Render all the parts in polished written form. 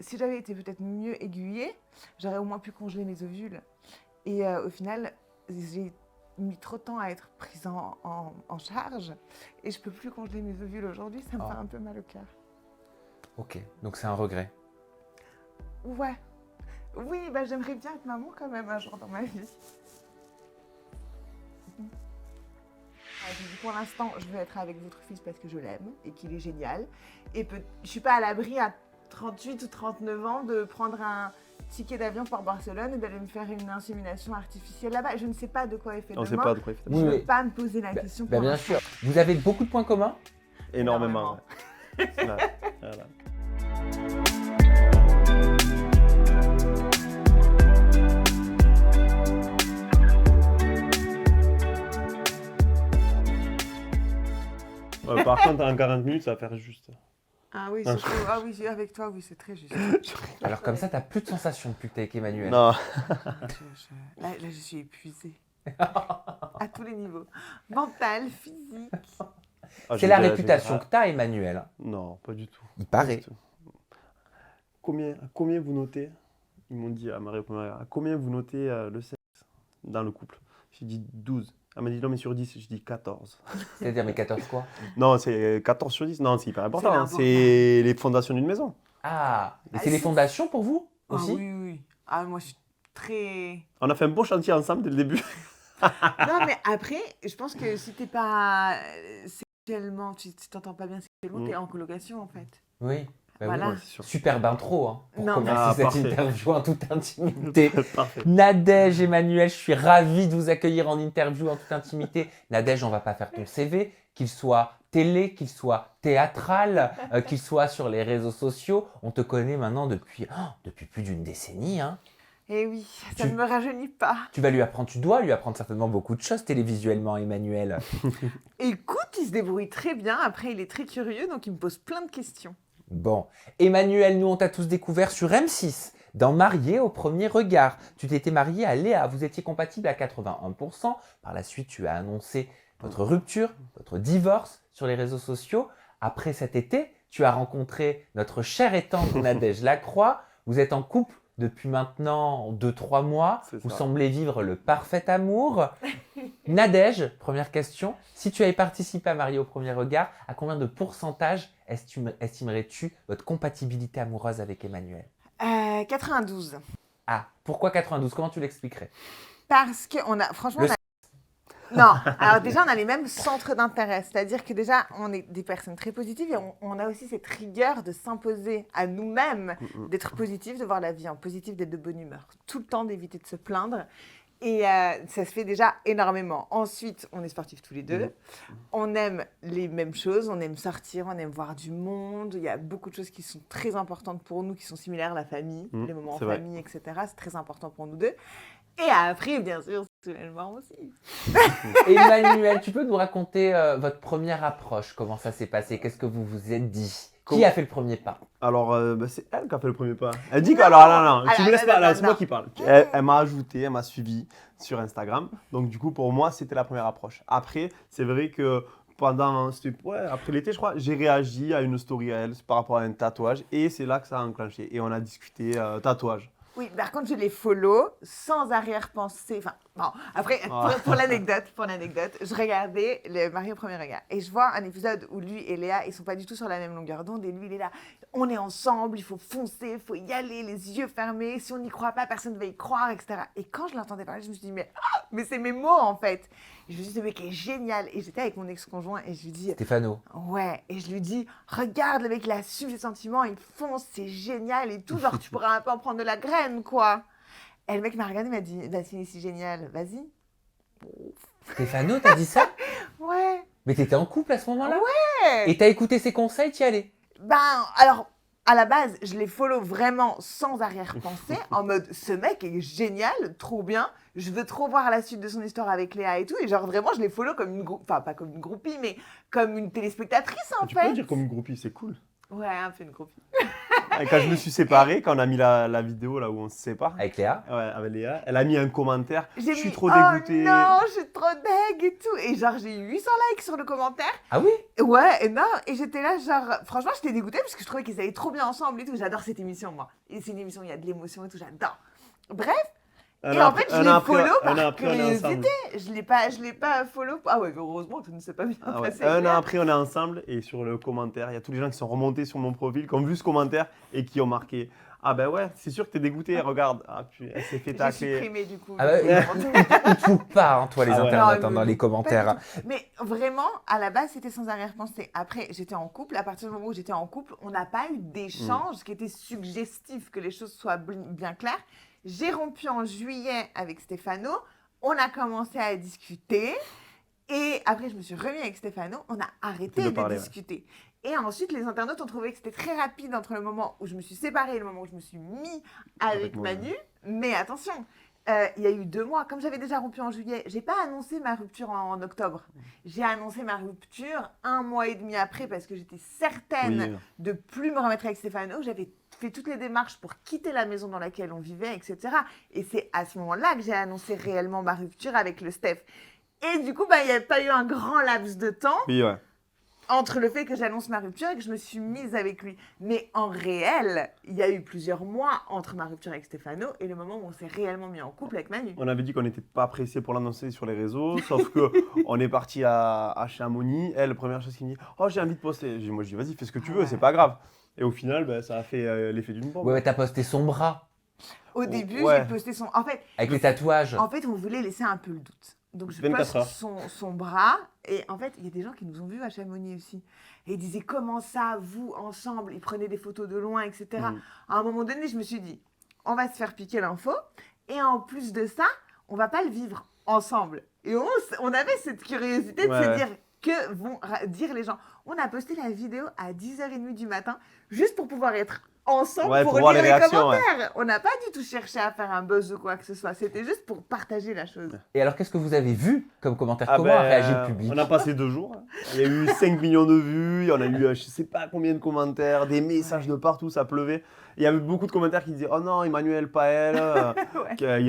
si j'avais été peut-être mieux aiguillée, j'aurais au moins pu congeler mes ovules. Et au final, j'ai mis trop de temps à être prise en charge et je peux plus congeler mes ovules aujourd'hui, ça me fait un peu mal au cœur. Ok, donc c'est un regret. Ouais. Oui, j'aimerais bien être maman quand même un jour dans ma vie. Pour l'instant, je veux être avec votre fils parce que je l'aime et qu'il est génial. Et je suis pas à l'abri à 38 ou 39 ans de prendre un ticket d'avion pour Barcelone et d'aller me faire une insémination artificielle là-bas. Je ne sais pas de quoi est fait On ne demain. sait pas de quoi il fait. Je ne veux pas me poser la question pour bien l'instant. sûr. Vous avez beaucoup de points communs? Énormément. Ouais. Voilà. Par contre, en 40 minutes, ça va faire juste. Ah oui, surtout, avec toi, oui, c'est très juste. Alors comme ça, t'as plus de sensations depuis que t'es avec Emmanuel. Non. Là, je suis épuisée. À tous les niveaux. Mental, physique. C'est la réputation que t'as, Emmanuel. Non, pas du tout. Il paraît. Combien vous notez, ils m'ont dit à Marie première, à combien vous notez le sexe dans le couple? J'ai dit 12. Elle m'a dit non mais sur 10, je dis 14. C'est-à-dire mais 14 quoi? Non, c'est 14 sur 10. Non, c'est hyper important. important. C'est les fondations d'une maison. Ah, et c'est les fondations pour vous aussi? Oui. Ah, moi, je suis très... On a fait un beau chantier ensemble dès le début. Non, mais après, je pense que si t'es pas sexuellement, tu t'entends pas bien sexuellement, t'es en colocation en fait. Oui. Voilà. Ouais, c'est sûr. Superbe intro hein, pour Non, commencer cette parfait. interview en toute intimité. Parfait. Nadège, Emmanuel, je suis ravi de vous accueillir en interview en toute intimité. Nadège, on va pas faire ton CV, qu'il soit télé, qu'il soit théâtral, qu'il soit sur les réseaux sociaux. On te connaît maintenant depuis plus d'une décennie. Hein. Eh oui, ça ne me rajeunit pas. Tu dois lui apprendre certainement beaucoup de choses télévisuellement, Emmanuel. Écoute, il se débrouille très bien. Après, il est très curieux, donc il me pose plein de questions. Bon, Emmanuel, nous on t'a tous découvert sur M6, dans Marié au premier regard. Tu t'étais marié à Léa, vous étiez compatible à 81%. Par la suite, tu as annoncé votre rupture, votre divorce sur les réseaux sociaux. Après cet été, tu as rencontré notre chère et tendre Nadège Lacroix. Vous êtes en couple depuis maintenant 2-3 mois. Vous semblez vivre le parfait amour. Nadège, première question. Si tu avais participé à Marié au premier regard, à combien de pourcentage estimerais-tu votre compatibilité amoureuse avec Emmanuel? 92. Ah, pourquoi 92? Comment tu l'expliquerais? Parce qu'on a, franchement, non, alors déjà, on a les mêmes centres d'intérêt. C'est-à-dire que déjà, on est des personnes très positives et on a aussi cette rigueur de s'imposer à nous-mêmes, d'être positif, de voir la vie en positif, d'être de bonne humeur. Tout le temps, d'éviter de se plaindre. Et ça se fait déjà énormément. Ensuite, on est sportifs tous les deux. On aime les mêmes choses. On aime sortir, on aime voir du monde. Il y a beaucoup de choses qui sont très importantes pour nous, qui sont similaires. La famille, les moments en famille, etc. C'est très important pour nous deux. Et après, bien sûr, sexuellement aussi. Emmanuel, tu peux nous raconter votre première approche? Comment ça s'est passé? Qu'est-ce que vous vous êtes dit? Qui a fait le premier pas? Alors, c'est elle qui a fait le premier pas. Elle dit que... Alors, tu me laisses pas là, c'est moi qui parle. Elle m'a ajouté, elle m'a suivi sur Instagram. Donc, du coup, pour moi, c'était la première approche. Après, c'est vrai que après l'été, je crois, j'ai réagi à une story à elle par rapport à un tatouage. Et c'est là que ça a enclenché. Et on a discuté tatouage. Oui, par contre, je les follow sans arrière-pensée. Enfin, bon, après, pour l'anecdote, je regardais le Marié au premier regard et je vois un épisode où lui et Léa, ils sont pas du tout sur la même longueur d'onde et lui, il est là. On est ensemble, il faut foncer, il faut y aller, les yeux fermés. Si on n'y croit pas, personne ne va y croire, etc. Et quand je l'entendais parler, je me suis dit, mais c'est mes mots en fait. Et je me suis dit, ce mec est génial. Et j'étais avec mon ex-conjoint et je lui dis... Stéphano. Ouais, et je lui dis, regarde, le mec, il assume ses sentiments, il fonce, c'est génial et tout. Genre, tu pourrais un peu en prendre de la graine, quoi. Et le mec m'a regardé, m'a dit, bah, c'est si génial, vas-y. Stéphano, t'as dit ça? Ouais. Mais t'étais en couple à ce moment-là? Ouais. Et t'as écouté ses conseils, t'y allais? Ben, alors... À la base, je les follow vraiment sans arrière-pensée, en mode ce mec est génial, trop bien, je veux trop voir la suite de son histoire avec Léa et tout, et genre vraiment je les follow comme une enfin pas comme une groupie, mais comme une téléspectatrice en fait. Tu peux dire comme une groupie, c'est cool. Ouais, un peu une groupie. Et quand je me suis séparé, quand on a mis la vidéo là où on se sépare, Avec Léa. ouais, avec Léa, elle a mis un commentaire. Je suis trop Oh dégoûté. non, je suis trop deg et tout. Et genre, j'ai eu 800 likes sur le commentaire. Ah oui? Ouais, et non, et j'étais là, genre, franchement, j'étais dégoûtée parce que je trouvais qu'ils allaient trop bien ensemble et tout. J'adore cette émission, moi. Et c'est une émission où il y a de l'émotion et tout, j'adore. Bref, et en fait, je l'ai follow par curiosité. Je l'ai pas follow. Ah ouais, heureusement que ça ne s'est pas bien passé. Un an après, on est ensemble et sur le commentaire, il y a tous les gens qui sont remontés sur mon profil, qui ont vu ce commentaire et qui ont marqué. Ah ben ouais, c'est sûr que t'es dégoûté, regarde, elle s'est fait J'ai tacler. supprimé du coup. Ah bah, ils te foutent pas, hein, toi, les Ah ouais. internautes, Non, dans les commentaires. Mais vraiment, à la base, c'était sans arrière-pensée. Après, j'étais en couple. À partir du moment où j'étais en couple, on n'a pas eu d'échange qui était suggestif, que les choses soient bien claires. J'ai rompu en juillet avec Stéphano. On a commencé à discuter. Et après, je me suis remis avec Stéphano. On a arrêté de discuter. Ouais. Et ensuite, les internautes ont trouvé que c'était très rapide entre le moment où je me suis séparée et le moment où je me suis mis avec Manu. Mais attention, il y a eu 2 mois. Comme j'avais déjà rompu en juillet, j'ai pas annoncé ma rupture en octobre. J'ai annoncé ma rupture 1 mois et demi après parce que j'étais certaine de plus me remettre avec Stéphano. J'avais fait toutes les démarches pour quitter la maison dans laquelle on vivait, etc. Et c'est à ce moment-là que j'ai annoncé réellement ma rupture avec le Steph. Et du coup, il n'y a pas eu un grand laps de temps entre le fait que j'annonce ma rupture et que je me suis mise avec lui. Mais en réel, il y a eu plusieurs mois entre ma rupture avec Stéphano et le moment où on s'est réellement mis en couple avec Manu. On avait dit qu'on n'était pas pressé pour l'annoncer sur les réseaux, sauf qu'on est parti à Chamonix. Elle, la première chose qu'il me dit, « Oh, j'ai envie de poster. » Moi, je dis, vas-y, fais ce que tu veux, c'est pas grave. Et au final, ça a fait l'effet d'une bombe. Ouais, t'as posté son bras. Au début, j'ai posté son... En fait, avec les tatouages. En fait, on voulait laisser un peu le doute. Donc, je poste son bras. Et en fait, il y a des gens qui nous ont vus à Chamonix aussi. Et ils disaient, comment ça, vous, ensemble? Ils prenaient des photos de loin, etc. À un moment donné, je me suis dit, on va se faire piquer l'info. Et en plus de ça, on va pas le vivre ensemble. Et on avait cette curiosité de se dire, que vont dire les gens? On a posté la vidéo à 10h30 du matin, juste pour pouvoir être ensemble pour lire les commentaires. On n'a pas du tout cherché à faire un buzz ou quoi que ce soit. C'était juste pour partager la chose. Et alors, qu'est-ce que vous avez vu comme commentaire? Comment a réagi le public? On a passé 2 jours. Il y a eu 5 millions de vues. On a eu je sais pas combien de commentaires, des messages de partout, ça pleuvait. Il y avait beaucoup de commentaires qui disaient « Oh non, Emmanuel, pas elle ».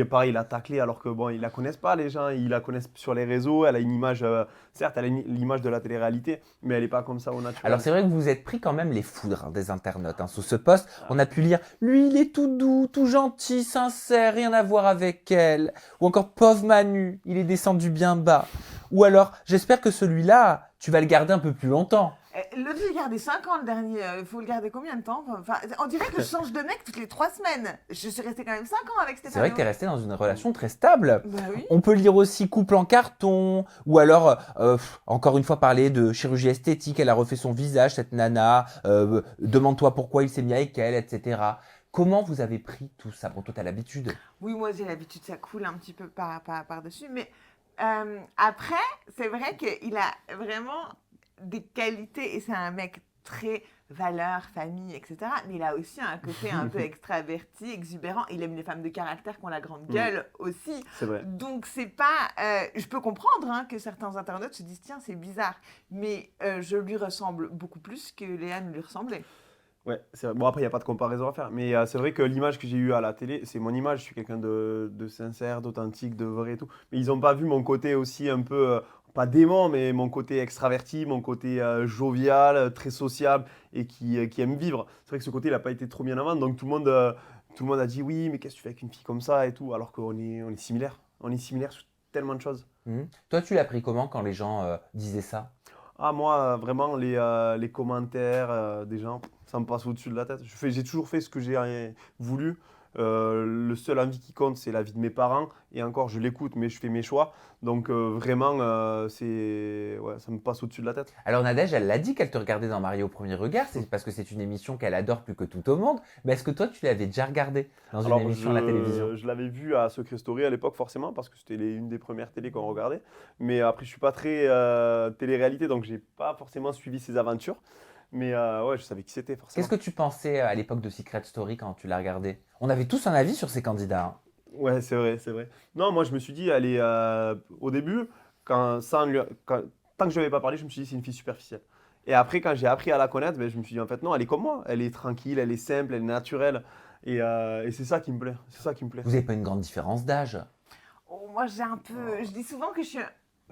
Pareil, il a taclé alors que bon, ils la connaissent pas les gens. Ils la connaissent sur les réseaux. Elle a une image, certes, elle a l'image de la télé-réalité, mais elle n'est pas comme ça au naturel. Alors c'est vrai que vous êtes pris quand même les foudres des internautes. Sous ce post, on a pu lire « Lui, il est tout doux, tout gentil, sincère, rien à voir avec elle ». Ou encore « Pauvre Manu, il est descendu bien bas ». Ou alors « J'espère que celui-là, tu vas le garder un peu plus longtemps ». L'autre, j'ai gardé 5 ans le dernier. Il faut le garder combien de temps? On dirait que je change de mec toutes les 3 semaines. Je suis restée quand même 5 ans avec Stéphano. C'est vrai que tu es restée dans une relation très stable. Bah oui. On peut lire aussi couple en carton. Ou alors, encore une fois, parler de chirurgie esthétique. Elle a refait son visage, cette nana. Demande-toi pourquoi il s'est mis avec elle, etc. Comment vous avez pris tout ça? Bon, toi, tu as l'habitude. Oui, moi, j'ai l'habitude. Ça coule un petit peu par-dessus. Mais après, c'est vrai qu'il a vraiment des qualités et c'est un mec très valeur, famille, etc. Mais il a aussi un côté un peu extraverti, exubérant. Il aime les femmes de caractère qui ont la grande gueule aussi. C'est vrai. Donc c'est pas... je peux comprendre que certains internautes se disent tiens, c'est bizarre. Mais je lui ressemble beaucoup plus que Léa ne lui ressemblait. Ouais, c'est vrai. Bon, après, il n'y a pas de comparaison à faire. Mais c'est vrai que l'image que j'ai eue à la télé, c'est mon image. Je suis quelqu'un de sincère, d'authentique, de vrai et tout. Mais ils n'ont pas vu mon côté aussi un peu... pas dément, mais mon côté extraverti, mon côté jovial, très sociable et qui aime vivre. C'est vrai que ce côté, il n'a pas été trop bien avant. Donc tout le monde a dit oui, mais qu'est-ce que tu fais avec une fille comme ça et tout, alors qu'on est similaires. On est similaires sur tellement de choses. Toi, tu l'as pris comment quand les gens disaient ça? Ah, moi, vraiment, les commentaires des gens, ça me passe au-dessus de la tête. J'ai toujours fait ce que j'ai voulu. Le seul envie qui compte, c'est la vie de mes parents. Et encore, je l'écoute, mais je fais mes choix. Donc vraiment, ça me passe au-dessus de la tête. Alors Nadège, elle l'a dit qu'elle te regardait dans Marié au premier regard. C'est parce que c'est une émission qu'elle adore plus que tout au monde. Mais est-ce que toi, tu l'avais déjà regardée dans une émission à la télévision? Je l'avais vue à Secret Story à l'époque, forcément, parce que c'était une des premières télés qu'on regardait. Mais après, je ne suis pas très télé-réalité, donc je n'ai pas forcément suivi ses aventures. Mais ouais, je savais qui c'était, forcément. Qu'est-ce que tu pensais à l'époque de Secret Story quand tu l'as regardé? On avait tous un avis sur ces candidats. Ouais, c'est vrai, c'est vrai. Non, moi, je me suis dit, elle est, au début, tant que je n'avais pas parlé, je me suis dit, c'est une fille superficielle. Et après, quand j'ai appris à la connaître, ben, je me suis dit, en fait, non, elle est comme moi. Elle est tranquille, elle est simple, elle est naturelle. Et c'est ça qui me plaît. C'est ça qui me plaît. Vous n'avez pas une grande différence d'âge? Oh, moi, j'ai un peu. Je dis souvent que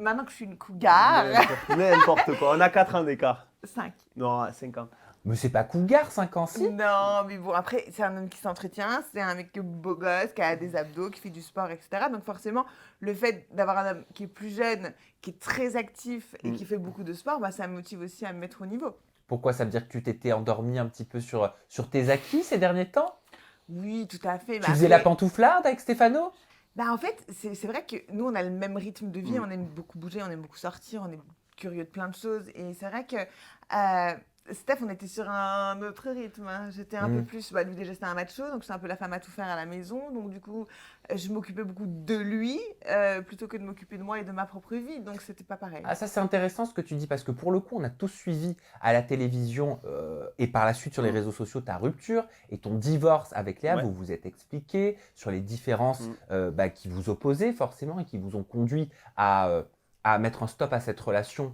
maintenant que je suis une cougar. N'importe quoi. On a 4 ans d'écart. 5. Non, 5 ans. Mais c'est pas cougar, 5 ans, si? Non, mais bon, après, c'est un homme qui s'entretient, c'est un mec beau gosse, qui a des abdos, qui fait du sport, etc. Donc forcément, le fait d'avoir un homme qui est plus jeune, qui est très actif et qui fait beaucoup de sport, bah, ça me motive aussi à me mettre au niveau. Pourquoi? Ça veut dire que tu t'étais endormi un petit peu sur tes acquis ces derniers temps? Oui, tout à fait. Tu faisais la pantouflarde avec Stéphano? Bah, en fait, c'est vrai que nous, on a le même rythme de vie, on aime beaucoup bouger, on aime beaucoup sortir, on est curieux de plein de choses. Et c'est vrai que Steph, on était sur un autre rythme. Hein. J'étais un peu plus. Bah, lui, déjà, c'était un macho, donc c'est un peu la femme à tout faire à la maison. Donc, du coup, je m'occupais beaucoup de lui plutôt que de m'occuper de moi et de ma propre vie. Donc, c'était pas pareil. Ah, ça, c'est intéressant ce que tu dis, parce que pour le coup, on a tous suivi à la télévision et par la suite sur les réseaux sociaux ta rupture et ton divorce avec Léa. Ouais. Vous vous êtes expliqué sur les différences qui vous opposaient forcément et qui vous ont conduit à mettre un stop à cette relation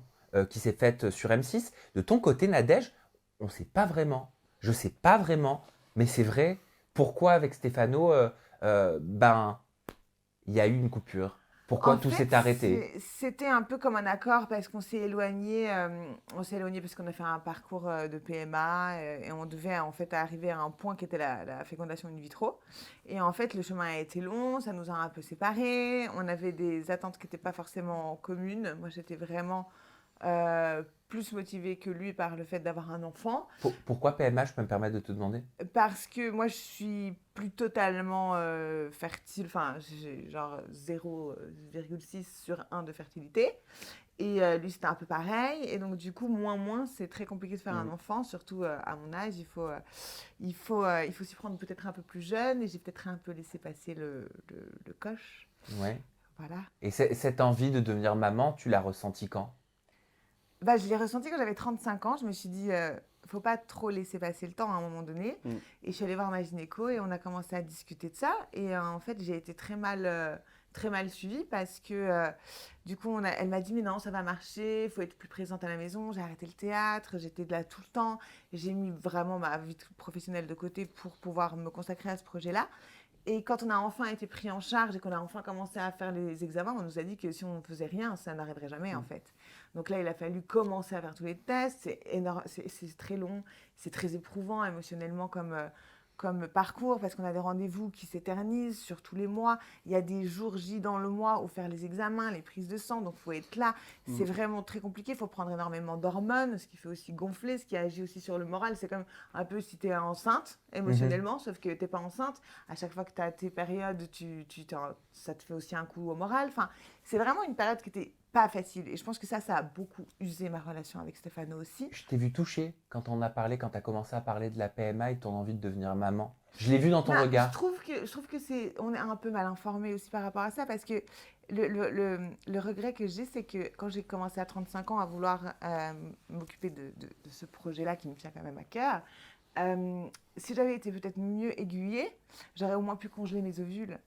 qui s'est faite sur M6. De ton côté, Nadège, on ne sait pas vraiment. Je ne sais pas vraiment, mais c'est vrai. Pourquoi avec Stéphano, il y a eu une coupure? Pourquoi tout s'est arrêté? C'était un peu comme un accord parce qu'on s'est éloigné. Parce qu'on a fait un parcours de PMA et on devait en fait arriver à un point qui était la fécondation in vitro. Et en fait, le chemin a été long, ça nous a un peu séparés. On avait des attentes qui n'étaient pas forcément communes. Moi, j'étais vraiment plus motivée que lui par le fait d'avoir un enfant. Pourquoi PMA, je peux me permettre de te demander? Parce que moi, je suis plus totalement fertile. Enfin, j'ai genre 0,6 sur 1 de fertilité. Et lui, c'était un peu pareil. Et donc, du coup, moins, c'est très compliqué de faire un enfant. Surtout à mon âge, il faut s'y prendre peut-être un peu plus jeune. Et j'ai peut-être un peu laissé passer le coche. Ouais. Voilà. Et cette envie de devenir maman, tu l'as ressentie quand? Bah, je l'ai ressenti quand j'avais 35 ans. Je me suis dit, faut pas trop laisser passer le temps à un moment donné. Et je suis allée voir ma gynéco et on a commencé à discuter de ça. Et en fait, j'ai été très mal suivie parce que du coup, elle m'a dit, mais non, ça va marcher, il faut être plus présente à la maison. J'ai arrêté le théâtre, j'étais de là tout le temps. J'ai mis vraiment ma vie professionnelle de côté pour pouvoir me consacrer à ce projet-là. Et quand on a enfin été pris en charge et qu'on a enfin commencé à faire les examens, on nous a dit que si on ne faisait rien, ça n'arriverait jamais en fait. Donc là, il a fallu commencer à faire tous les tests. C'est énorme, c'est très long, c'est très éprouvant émotionnellement comme parcours parce qu'on a des rendez-vous qui s'éternisent sur tous les mois. Il y a des jours J dans le mois où faire les examens, les prises de sang, donc il faut être là. C'est vraiment très compliqué, il faut prendre énormément d'hormones, ce qui fait aussi gonfler, ce qui agit aussi sur le moral. C'est comme un peu si tu es enceinte émotionnellement, sauf que tu n'es pas enceinte. À chaque fois que tu as tes périodes, ça te fait aussi un coup au moral. Enfin, c'est vraiment une période qui était pas facile. Et je pense que ça a beaucoup usé ma relation avec Stéphano aussi. Je t'ai vu toucher quand on a parlé, quand tu as commencé à parler de la PMA et ton envie de devenir maman. Je l'ai vu dans ton regard. Je trouve que on est un peu mal informé aussi par rapport à ça parce que le regret que j'ai, c'est que quand j'ai commencé à 35 ans à vouloir m'occuper de ce projet-là qui me tient quand même à cœur, si j'avais été peut-être mieux aiguillée, j'aurais au moins pu congeler mes ovules.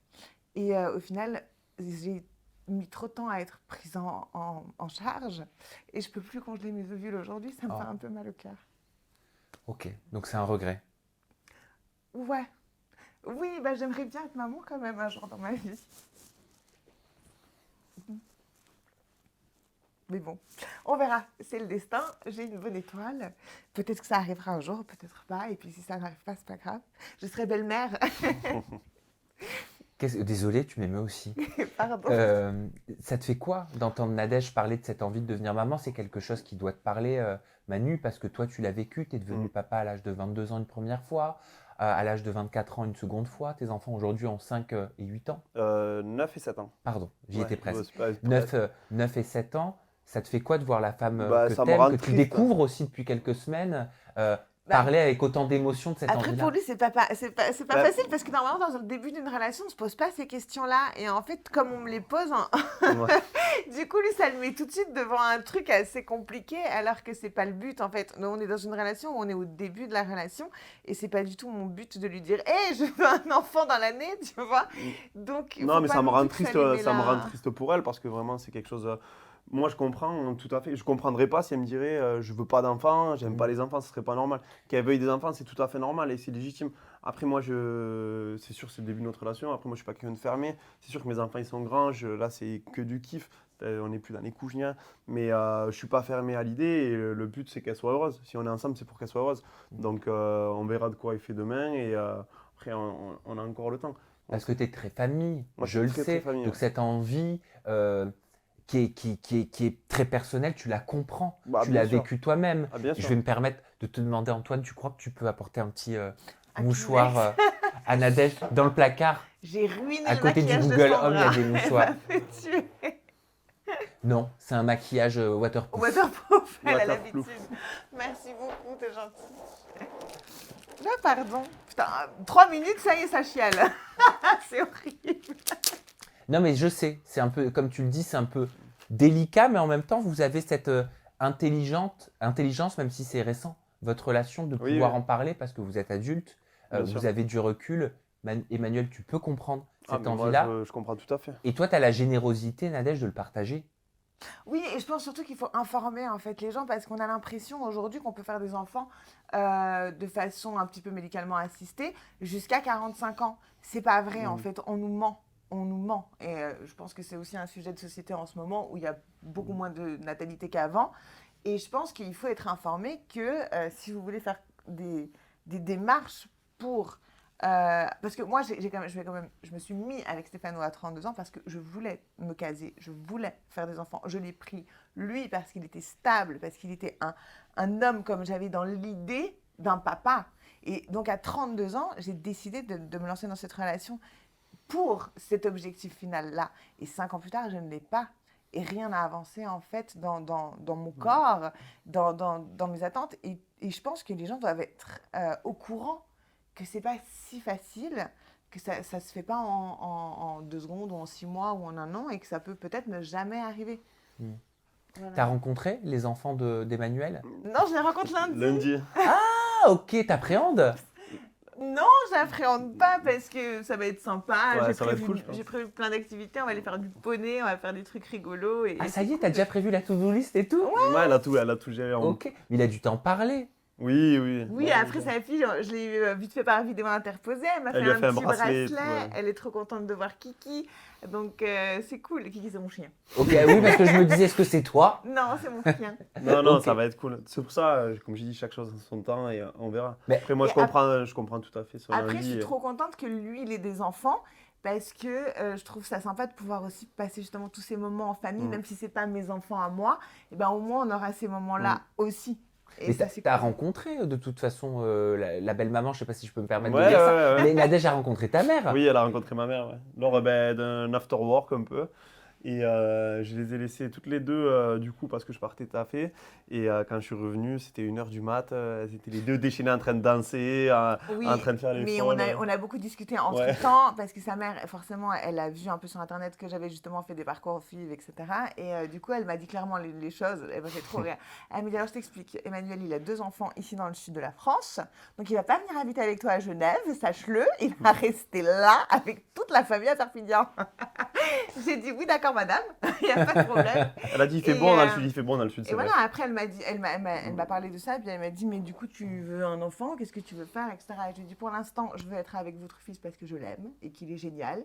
Et au final, j'ai mis trop de temps à être prise en charge et je peux plus congeler mes ovules aujourd'hui, ça me fait un peu mal au cœur. Ok, donc c'est un regret. Ouais. Oui, bah j'aimerais bien être maman quand même un jour dans ma vie. Mais bon, on verra, c'est le destin, j'ai une bonne étoile. Peut-être que ça arrivera un jour, peut-être pas, et puis si ça n'arrive pas, c'est pas grave. Je serai belle-mère. Désolée, tu m'aimais aussi. Pardon. Ça te fait quoi d'entendre Nadège parler de cette envie de devenir maman? C'est quelque chose qui doit te parler, Manu, parce que toi, tu l'as vécu. Tu es devenu papa à l'âge de 22 ans une première fois, à l'âge de 24 ans une seconde fois. Tes enfants aujourd'hui ont 5 et 8 ans. 9 et 7 ans. Pardon, j'y étais presque. 9 et 7 ans. Ça te fait quoi de voir la femme que t'aimes, que tu découvres aussi depuis quelques semaines parler avec autant d'émotion de cette envie-là? Après, pour lui, c'est pas facile parce que normalement, dans le début d'une relation, on ne se pose pas ces questions-là. Et en fait, comme on me les pose, du coup, lui, ça le met tout de suite devant un truc assez compliqué alors que c'est pas le but, en fait. Nous, on est dans une relation où on est au début de la relation et c'est pas du tout mon but de lui dire « Hey, je veux un enfant dans l'année », tu vois. Donc, non, mais ça me rend triste pour elle parce que vraiment, c'est quelque chose... Moi, je comprends tout à fait. Je ne comprendrais pas si elle me dirait je veux pas d'enfants, j'aime pas les enfants, ce serait pas normal. Qu'elle veuille des enfants, c'est tout à fait normal et c'est légitime. Après, moi, c'est sûr, c'est le début de notre relation. Après, moi, je suis pas quelqu'un de fermé. C'est sûr que mes enfants, ils sont grands. Là, c'est que du kiff. On n'est plus dans les couches, ni rien. Mais je suis pas fermé à l'idée et le but, c'est qu'elle soit heureuse. Si on est ensemble, c'est pour qu'elle soit heureuse. Donc, on verra de quoi il fait demain et après, on a encore le temps. Parce que tu es très famille, Moi, je suis le très, sais. très famille, Donc ouais. cette envie qui est très personnelle, tu la comprends. Bah, Tu bien l'as sûr. vécu toi-même. Ah, bien Je sûr. vais me permettre de te demander, Antoine, tu crois que tu peux apporter un petit Un mouchoir Kleenex. à Nadège dans le placard? J'ai ruiné À le côté du maquillage de Google Sandra. Home, il y a des mouchoirs. Elle m'a fait tuer. Non, c'est un maquillage waterproof. Waterproof, elle a Waterproof. l'habitude. Merci beaucoup, t'es gentil. Là, pardon. Putain, 3 minutes, ça y est, ça chiale. C'est horrible. Non, mais je sais, c'est un peu, comme tu le dis, c'est un peu délicat, mais en même temps, vous avez cette intelligence, même si c'est récent, votre relation, de Oui, pouvoir oui. en parler parce que vous êtes adulte, Bien vous sûr. avez du recul. Emmanuel, tu peux comprendre cette Mais moi, envie-là. je comprends tout à fait. Et toi, tu as la générosité, Nadège, de le partager. Oui, et je pense surtout qu'il faut informer en fait les gens parce qu'on a l'impression aujourd'hui qu'on peut faire des enfants de façon un petit peu médicalement assistée jusqu'à 45 ans. C'est pas vrai en fait, on nous ment. On nous ment. Et je pense que c'est aussi un sujet de société en ce moment où il y a beaucoup moins de natalité qu'avant. Et je pense qu'il faut être informé que si vous voulez faire des démarches pour parce que moi, je me suis mis avec Stéphano à 32 ans parce que je voulais me caser, je voulais faire des enfants. Je l'ai pris, lui, parce qu'il était stable, parce qu'il était un homme comme j'avais dans l'idée d'un papa. Et donc, à 32 ans, j'ai décidé de me lancer dans cette relation pour cet objectif final-là. Et 5 ans plus tard, je ne l'ai pas. Et rien n'a avancé, en fait, dans mon corps, dans mes attentes. Et je pense que les gens doivent être au courant que c'est pas si facile, que ça se fait pas en 2 secondes ou en 6 mois ou en un an et que ça peut peut-être ne jamais arriver. Voilà. Tu as rencontré les enfants d'Emmanuel? Non, je les rencontre lundi. Lundi. Ah, ok, t'appréhendes. Non, j'appréhende pas parce que ça va être sympa. Ouais, ça va être cool, je pense. J'ai prévu plein d'activités. On va aller faire du poney, on va faire des trucs rigolos. Et Ah, ça y est, t'as déjà prévu la to-do list et tout? Ouais, elle a tout géré. Ok, mais il a dû t'en parler. Oui, oui. Oui, après sa fille, je l'ai vite fait par vidéo interposée. Elle m'a fait Elle lui a un fait un petit bracelet, bracelet. ouais. Elle est trop contente de voir Kiki. Donc, c'est cool. Kiki, c'est mon chien. Ok, oui, parce que je me disais, est-ce que c'est toi? Non, c'est mon chien. Non, Ok. ça va être cool. C'est pour ça, comme j'ai dit, chaque chose en son temps et on verra. Mais- Après, moi, Et je comprends tout à fait son Après, je envie. suis trop contente que lui, il ait des enfants. Parce que je trouve ça sympa de pouvoir aussi passer justement tous ces moments en famille, même si c'est pas mes enfants à moi. Et ben au moins, on aura ces moments-là aussi. Et Mais ça, c'est t'as cool. rencontré de toute façon la belle maman, je sais pas si je peux me permettre Ouais, de dire ça, ouais. mais Nadège a rencontré ta mère. Oui, elle a rencontré ma mère, ouais. Lors d'un after work un peu. Et je les ai laissées toutes les deux, du coup, parce que je partais taffer. Et quand je suis revenu, c'était 1h du mat. Elles étaient les deux déchaînées en train de danser, Oui, en train de faire les mais folles. on a beaucoup discuté entre Ouais. temps parce que sa mère, forcément, elle a vu un peu sur internet que j'avais justement fait des parcours FIV, etc. Et du coup, elle m'a dit clairement les choses. Elle m'a fait trop rire. Elle m'a dit alors, je t'explique. Emmanuel, il a 2 enfants ici dans le sud de la France. Donc, il va pas venir habiter avec toi à Genève, sache-le. Il va rester là avec toute la famille à Perpignan. J'ai dit oui, d'accord, madame. Il n'y a pas de problème. Elle a dit, il fait Et, bon dans le sud, il fait bon dans le sud, Et c'est vrai. voilà, après, elle m'a parlé de ça, puis elle m'a dit, mais du coup, tu veux un enfant, qu'est-ce que tu veux faire, etc. Et je lui ai dit, pour l'instant, je veux être avec votre fils parce que je l'aime et qu'il est génial.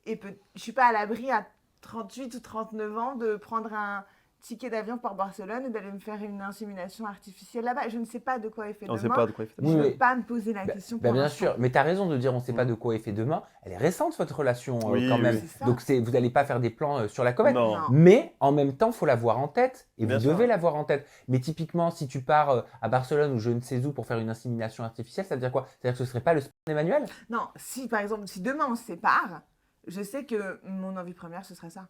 Et je suis pas à l'abri à 38 ou 39 ans de prendre un ticket d'avion pour Barcelone et d'aller me faire une insémination artificielle là-bas. Je ne sais pas de quoi est fait On ne demain. sait pas de quoi il fait. Je Oui, ne mais- veux pas me poser la question pour Bien l'instant. sûr, mais tu as raison de dire on ne sait pas de quoi est fait demain. Elle est récente votre relation Oui, quand même. oui. C'est ça. Donc vous n'allez pas faire des plans sur la comète. Non. Non. Mais en même temps, il faut l'avoir en tête. Et Bien vous sûr. devez l'avoir en tête. Mais typiquement, si tu pars à Barcelone ou je ne sais où pour faire une insémination artificielle, ça veut dire quoi? C'est-à-dire que ce ne serait pas le sperme d'Emmanuel? Non, si par exemple, si demain on se sépare, je sais que mon envie première, ce serait ça.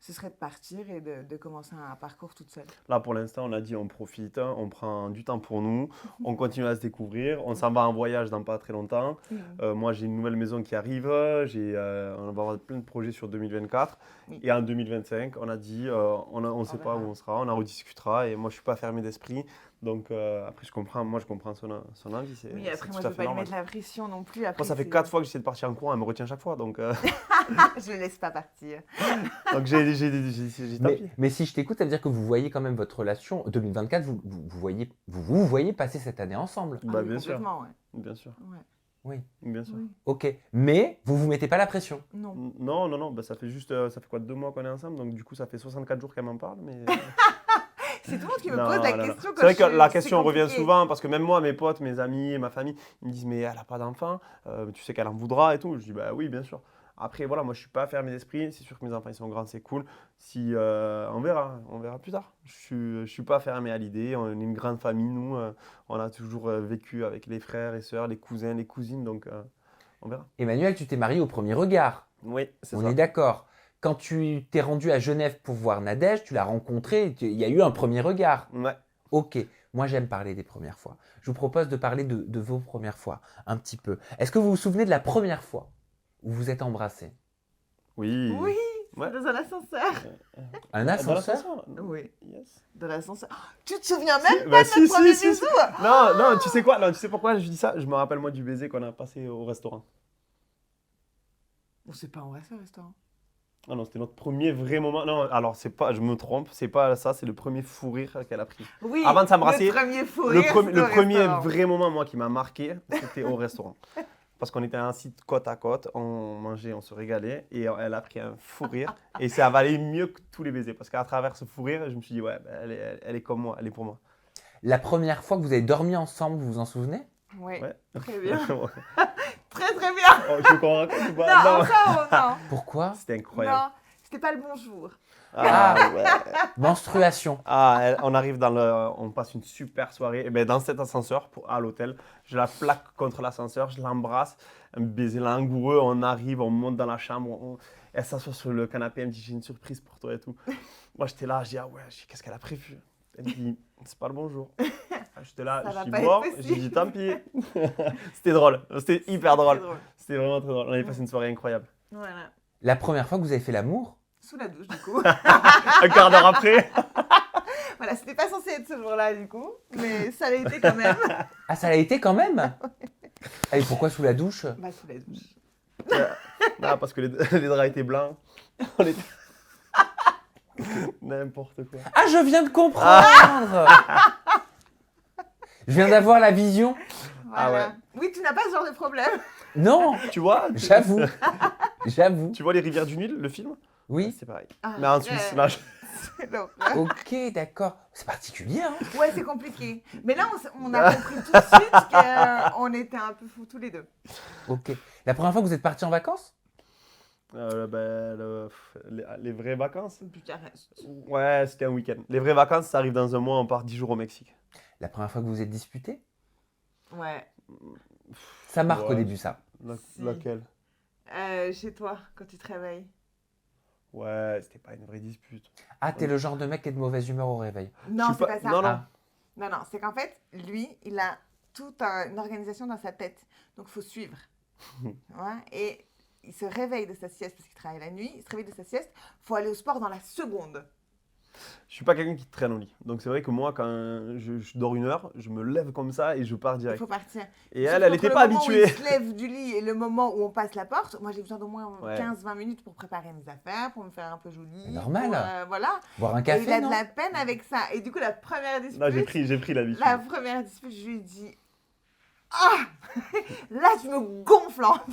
Ce serait de partir et de commencer un parcours toute seule. Là, pour l'instant, on a dit on profite, on prend du temps pour nous, on continue à se découvrir, on s'en va en voyage dans pas très longtemps. Moi, j'ai une nouvelle maison qui arrive, on va avoir plein de projets sur 2024. Oui. Et en 2025, on a dit, on ne sait pas verra. où on sera, on en rediscutera. Et moi, je ne suis pas fermé d'esprit. Donc après, je comprends son envie. Oui, c'est après, tout moi, à je veux fait pas lui normal. mettre la pression non plus. Moi, Après, ça fait c'est- 4 fois que j'essaie de partir en courant, elle me retient chaque fois. Donc, Je ne laisse pas partir. donc j'ai tant pis. Mais si je t'écoute, ça veut dire que vous voyez quand même votre relation 2024, vous voyez passer cette année ensemble. Bah, Ah oui, bien sûr. complètement, ouais. Bien sûr. Ouais. Oui. Bien sûr. Oui. Ok. Mais vous vous mettez pas la pression. Non. Non. Bah, ça fait juste. Ça fait quoi, 2 mois qu'on est ensemble. Donc, du coup, ça fait 64 jours qu'elle m'en parle. Mais... C'est tout le monde qui me Non, pose la non. question. C'est vrai que la c'est question revient compliqué. souvent parce que même moi, mes potes, mes amis, ma famille, ils me disent mais elle n'a pas d'enfant, tu sais qu'elle en voudra et tout. Je dis bah oui, bien sûr. Après voilà, moi je suis pas fermé d'esprit. C'est sûr que mes enfants ils sont grands, c'est cool. Si on verra plus tard. Je suis pas fermé à l'idée. On est une grande famille nous. On a toujours vécu avec les frères et sœurs, les cousins, les cousines, donc on verra. Emmanuel, tu t'es marié au premier regard. Oui, c'est On ça. est d'accord. Quand tu t'es rendu à Genève pour voir Nadège, tu l'as rencontré, il y a eu un premier regard. Ouais. Ok, moi j'aime parler des premières fois. Je vous propose de parler de vos premières fois, un petit peu. Est-ce que vous vous souvenez de la première fois où vous êtes embrassés? Oui. Oui, Ouais. c'est dans un ascenseur. Un Dans ascenseur? l'ascenseur. Oui, Yes. dans l'ascenseur. Oh, tu te souviens même Bah, pas de notre premier bisou? Non, tu sais quoi? Non, tu sais pourquoi je dis ça? Je me rappelle moi du baiser qu'on a passé au restaurant. On s'est pas embrassé au restaurant. Ah non, c'était notre premier vrai moment. Non, alors c'est pas, je me trompe, c'est pas ça, c'est le premier fou rire qu'elle a pris. Oui, Avant de s'embrasser, le premier fou Le, rire, pre- c'était le au premier restaurant. vrai moment, moi, qui m'a marqué, c'était au restaurant. Parce qu'on était assis côte à côte, on mangeait, on se régalait, et elle a pris un fou rire. Et ça valait mieux que tous les baisers. Parce qu'à travers ce fou rire, je me suis dit, ouais, bah, elle est comme moi, elle est pour moi. La première fois que vous avez dormi ensemble, vous vous en souvenez? Oui, Ouais. très bien. Ouais. Très très bien. Oh, tu veux qu'on raconte ou Non, pas? Non. ça, non. Pourquoi? C'était incroyable. Non, c'était pas le bon jour. Ah, ouais. Menstruation. On arrive on passe une super soirée. Et ben, dans cet ascenseur à l'hôtel, je la plaque contre l'ascenseur, je l'embrasse, un baiser langoureux. On arrive, on monte dans la chambre, elle s'assoit sur le canapé, elle me dit j'ai une surprise pour toi et tout. Moi j'étais là, je dis ah ouais, qu'est-ce qu'elle a prévu? Elle me dit c'est pas le bon jour. J'étais là, Ça va je dis pas bon, être j'ai possible. dit tant pis. C'était drôle, c'était hyper Très drôle. C'était vraiment très drôle. On avait passé une soirée incroyable. Voilà. La première fois que vous avez fait l'amour? Sous la douche, du coup. Un quart d'heure après. Voilà, c'était pas censé être ce jour-là, du coup. Mais ça l'a été quand même. Ah, ça l'a été quand même? Ah, et pourquoi sous la douche? Bah, sous la douche. Non, parce que les draps étaient blancs. On était... N'importe quoi. Ah, je viens de comprendre! Je viens d'avoir la vision. Voilà. Ah ouais. Oui, tu n'as pas ce genre de problème. Non, Tu vois, j'avoue. J'avoue. tu vois Les Rivières du Nil, le film? Oui. C'est pareil. Ah, Mais en ouais. Suisse, là, C'est l'horreur. Ok, d'accord. C'est particulier, hein? Ouais, c'est compliqué. Mais là, on a compris tout de suite qu'on était un peu fous tous les deux. Ok. La première fois que vous êtes partis en vacances? les vraies vacances. Bucarest. Ouais, c'était un week-end. Les vraies vacances, ça arrive dans un mois, on part 10 jours au Mexique. La première fois que vous vous êtes disputés? Ouais. Ça marque au Ouais. début, ça. Si. Laquelle? Chez toi, quand tu te réveilles. Ouais, c'était pas une vraie dispute. Ah, t'es le genre de mec qui est de mauvaise humeur au réveil. Non, Je c'est suis pas ça. Non, non. Ah. Non, c'est qu'en fait, lui, il a toute une organisation dans sa tête. Donc, il faut suivre. Ouais, et il se réveille de sa sieste parce qu'il travaille la nuit. Il se réveille de sa sieste. Il faut aller au sport dans la seconde. Je suis pas quelqu'un qui traîne au lit. Donc c'est vrai que moi, quand je dors 1 heure, je me lève comme ça et je pars Il direct. faut partir. Et Sauf elle qu'entre n'était le pas moment où habituée. il se lève du lit et le moment où on passe la porte, moi j'ai besoin d'au moins Ouais. 15-20 minutes pour préparer mes affaires, pour me faire un peu jolie. Normal. pour, voilà. Boire un Et café, il a non? de la peine avec ça. Et du coup, la première dispute, Non, j'ai pris l'habitude. la première dispute, je lui ai dit ah là, tu me gonfles en fait.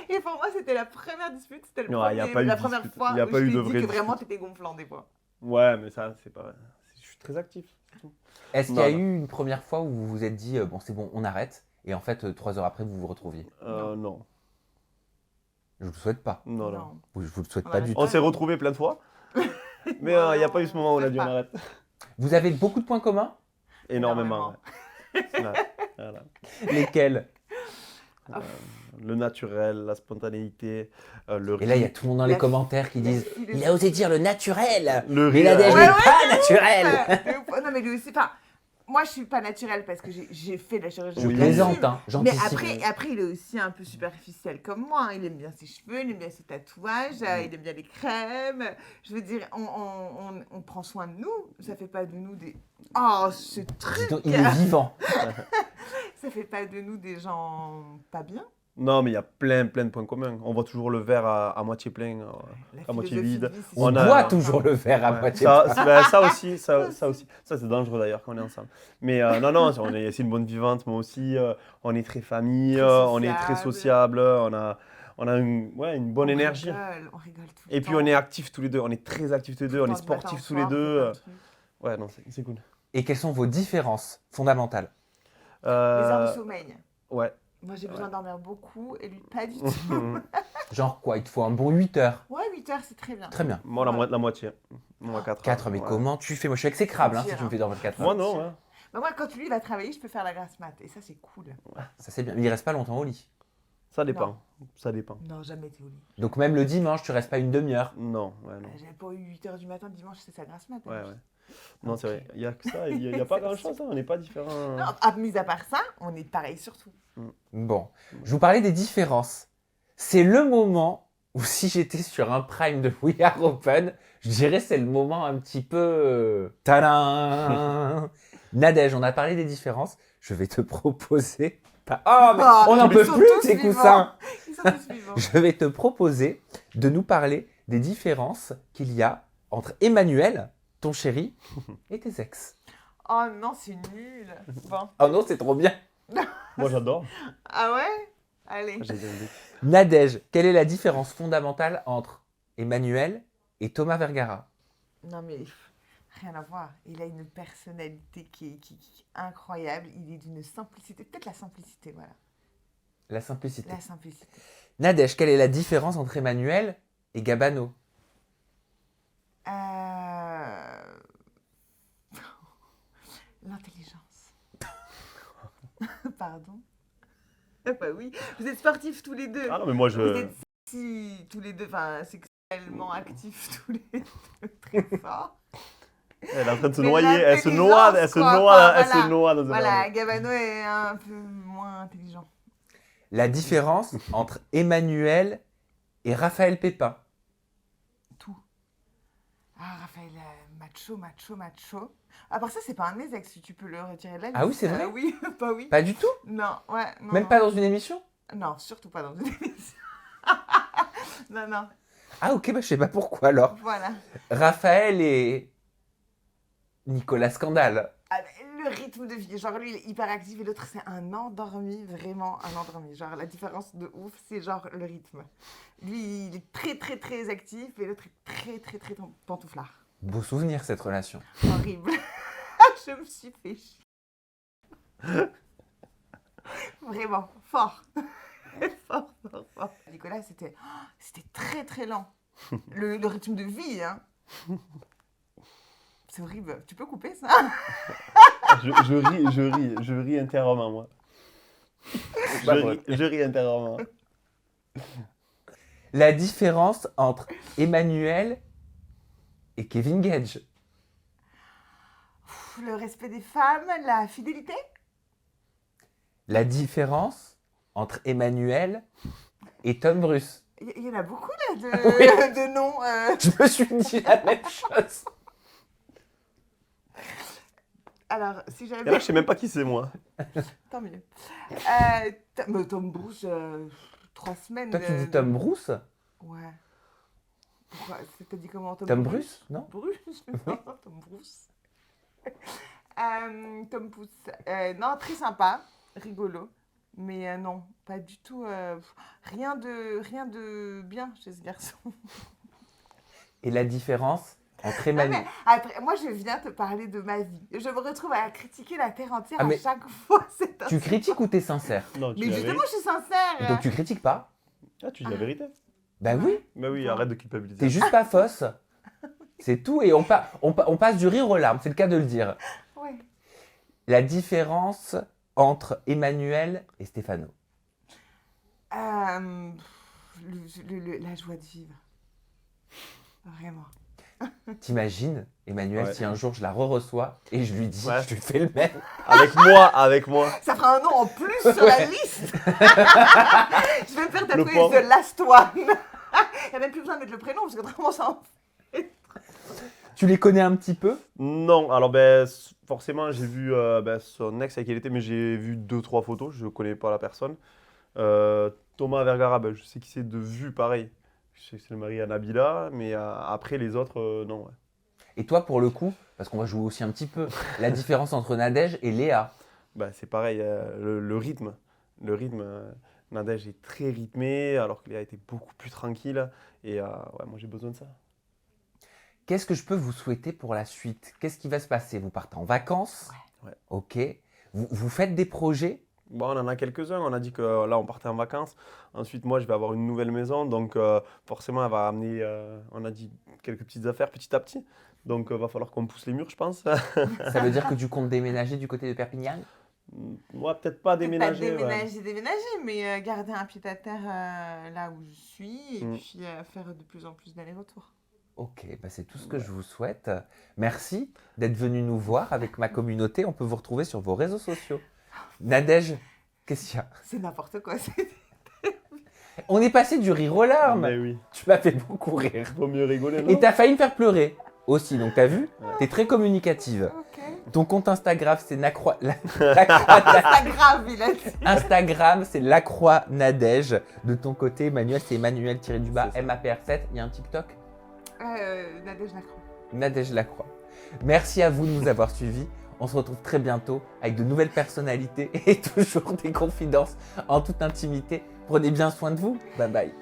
Et pour moi, c'était la première dispute, c'était Non, il y a pas eu la de première dispute. fois Il y a où pas je eu lui ai de dit vraie que dispute. vraiment, t'étais gonflant des fois. Ouais, mais ça, c'est pas. Je suis très actif. c'est tout. Est-ce qu'il y a Non, non. eu une première fois où vous vous êtes dit, bon, c'est bon, on arrête, et en fait, 3 heures après, vous vous retrouviez? Non. Je vous le souhaite pas. Non. Je vous le souhaite On pas arrête du pas. tout. On s'est retrouvés plein de fois. Mais il n'y a pas eu ce moment où on a dit on arrête. Vous avez beaucoup de points communs? Énormément. Ouais. Voilà. Lesquels? Le naturel, la spontanéité, le Et là, il y a rire. tout le monde dans les La- commentaires qui la disent, philosophie. il a osé dire le naturel! Le Mais rire. Nadège Ouais, n'est ouais, pas naturel! Non, mais lui aussi, enfin, moi, je suis pas naturelle parce que j'ai fait la chirurgie. Je Oui. plaisante, hein, Mais j'anticipe. après, il est aussi un peu superficiel comme moi. Il aime bien ses cheveux, il aime bien ses tatouages, il aime bien les crèmes. Je veux dire, on prend soin de nous. Ça fait pas de nous des... Oh, ce Dis truc. donc, il est vivant. Ça fait pas de nous des gens pas bien. Non, mais il y a plein de points communs. On voit toujours le verre à moitié plein, La à moitié philosophie vide. de vie, c'est On On a- boit toujours le verre à Ouais. moitié Ça, plein. ça aussi, ça aussi. Ça, c'est dangereux d'ailleurs quand on est ensemble. Mais non, c'est une bonne vivante. Moi aussi, on est très famille, Très on est très sociable. sociable, on a une bonne énergie. On rigole tout Et le puis temps. on est actifs tous les deux, on est très actifs tous les deux, on est Tout le temps, du matin au sportifs tous les soir, on fait deux. plein de trucs. Ouais, non, c'est cool. Et quelles sont vos différences fondamentales? Les heures de Euh, sommeil. ouais. Moi, j'ai besoin de dormir beaucoup et lui, pas du tout. Genre quoi? Il te faut un bon 8 heures. Ouais, 8 heures, c'est très bien. Très bien. Moi, la moitié. Moi, 4 4, mais comment tu fais? Moi, je suis exécrable hein, si tu me fais dormir 4 heures. Moi, non. Ouais. Bah, moi, quand lui va travailler, je peux faire la grasse mat. Et ça, c'est cool. Ça, c'est bien. Mais il reste pas longtemps au lit. Ça dépend. Ça dépend. Non, jamais été au lit. Donc, même le dimanche, tu restes pas une demi-heure. Non, ouais, non. J'avais pas eu 8 heures du matin dimanche, c'est sa grasse mat. Ouais, ouais. Non, c'est Ok. vrai. Il y a que ça, il y a pas grand-chose, hein, on n'est pas différents. Non, mis à part ça, on est pareil surtout. Bon, je vous parlais des différences. C'est le moment où si j'étais sur un prime de We Are Open, je dirais c'est le moment un petit peu... Tadam Nadège, on a parlé des différences. Je vais te proposer... Oh, mais Oh, on n'en ils peut sont plus tous de ces vivants. coussins. Ils sont tous vivants. Je vais te proposer de nous parler des différences qu'il y a entre Emmanuel, ton chéri, et tes ex. Oh non, c'est nul. Bon. Oh non, c'est trop bien. Moi, j'adore. Ah ouais? Allez. J'ai bien dit. Nadège, quelle est la différence fondamentale entre Emmanuel et Thomas Vergara? Non mais rien à voir. Il a une personnalité qui est incroyable. Il est d'une simplicité. Peut-être la simplicité, voilà. La simplicité. La simplicité. Nadège, quelle est la différence entre Emmanuel et Gabano? L'intelligence. Pardon. Ah bah oui, vous êtes sportifs tous les deux. Ah non, mais moi, Vous êtes tous les deux, enfin sexuellement actifs tous les deux, très fort. Elle est en train de se Mais noyer, elle se l'intelligence, noie, elle se quoi, noie, enfin, elle se voilà. noie dans un Voilà, verre d'eau. Gabano est un peu moins intelligent. La différence entre Emmanuel et Raphaël Pépin? Tout. Ah, Raphaël, macho. À part ça, c'est pas un de mes ex, si tu peux le retirer de la liste. Ah oui, c'est vrai? Oui, pas oui. Pas du tout? Non, ouais, non. Même non. pas dans une émission? Non, surtout pas dans une émission. Non, Ah ok, bah je sais pas pourquoi alors. voilà. Raphaël et Nicolas Scandale. Ah, le rythme de vie, genre lui il est hyper actif et l'autre c'est un endormi, vraiment un endormi. Genre la différence de ouf, c'est genre le rythme. Lui il est très actif et l'autre est très pantouflard. Beau souvenir cette relation. Horrible. Je me suis fait chier. Vraiment, fort. fort. Nicolas c'était très lent. Le rythme de vie, hein. C'est horrible. Tu peux couper ça? Je ris intérieurement, moi. Je ris intérieurement. La différence entre Emmanuel et Kevin Gage. Le respect des femmes, la fidélité. La différence entre Emmanuel et Tom Bruce. Il y en a beaucoup là Oui. de noms. Je me suis dit la même chose. Alors, si Et là, j'avais... je sais même pas qui c'est, moi. Tant mieux. Mais Tom Bruce, 3 semaines. Toi tu dis Tom Bruce? Ouais. Pourquoi? T'as dit comment Tom Bruce, non? Bruce. Non, Tom Bruce. Tom Pouce. Non, très sympa, rigolo. Mais non, pas du tout. Rien de bien chez ce garçon. Et la différence entre Emmanuel... Après, moi, je viens te parler de ma vie. Je me retrouve à critiquer la terre entière Ah, mais à chaque fois. Tu critiques ou t'es sincère? Non, tu Mais dis la justement, vérité. je suis sincère. Donc tu critiques pas? Ah, tu dis la vérité. Bah oui, Bah oui, Ouais. arrête de culpabiliser. t'es juste pas fausse. C'est tout et on passe du rire aux larmes, c'est le cas de le dire. Ouais. La différence entre Emmanuel et Stéphano. La joie de vivre. Vraiment. T'imagines, Emmanuel, Ouais. si un jour je la re-reçois et je lui dis, Ouais. je lui fais le même. Avec moi. Ça fera un nom en plus sur la liste. Je vais me faire tatouer pauvre. The Last One. Il n'y a même plus besoin de mettre le prénom parce que vraiment ça en Tu les connais un petit peu? Non, alors forcément j'ai vu son ex avec qui il était, mais j'ai vu 2-3 photos, je connais pas la personne. Thomas Vergara, je sais qui c'est de vue, pareil. Je sais que c'est le mari à Nabila, mais après les autres, non. Ouais. Et toi, pour le coup, parce qu'on va jouer aussi un petit peu, la différence entre Nadège et Léa. C'est pareil, le rythme. Le rythme, Nadège est très rythmé, alors que Léa était beaucoup plus tranquille. Et ouais, moi j'ai besoin de ça. Qu'est-ce que je peux vous souhaiter pour la suite? Qu'est-ce qui va se passer? Vous partez en vacances? Ouais. Ok. Vous faites des projets? Bon, on en a quelques-uns. On a dit que là, on partait en vacances. Ensuite, moi, je vais avoir une nouvelle maison. Donc, forcément, elle va amener, on a dit, quelques petites affaires petit à petit. Donc, va falloir qu'on pousse les murs, je pense. Ça veut dire que tu comptes déménager du côté de Perpignan? Moi, peut-être pas déménager. Pas déménager, mais garder un pied-à-terre là où je suis et puis faire de plus en plus d'allers-retours. Ok, c'est tout ce que je vous souhaite. Merci d'être venu nous voir avec ma communauté. On peut vous retrouver sur vos réseaux sociaux. Nadège, qu'est-ce qu'il y a? C'est n'importe quoi. On est passé du rire aux larmes. Mais oui, Tu m'as fait beaucoup rire. vaut mieux rigoler, non? Et t'as failli me faire pleurer aussi. Donc t'as vu? Ouais. T'es très communicative. Ok. Ton compte Instagram, c'est Nacroix. C'est grave, il a dit. Instagram, c'est Lacroix Nadège. De ton côté, Emmanuel, c'est Emmanuel-du-bas C'est ça. MAPR7. Il y a un TikTok? Nadège Lacroix. Nadège Lacroix. Merci à vous de nous avoir suivis. On se retrouve très bientôt avec de nouvelles personnalités et toujours des confidences en toute intimité. Prenez bien soin de vous. Bye bye.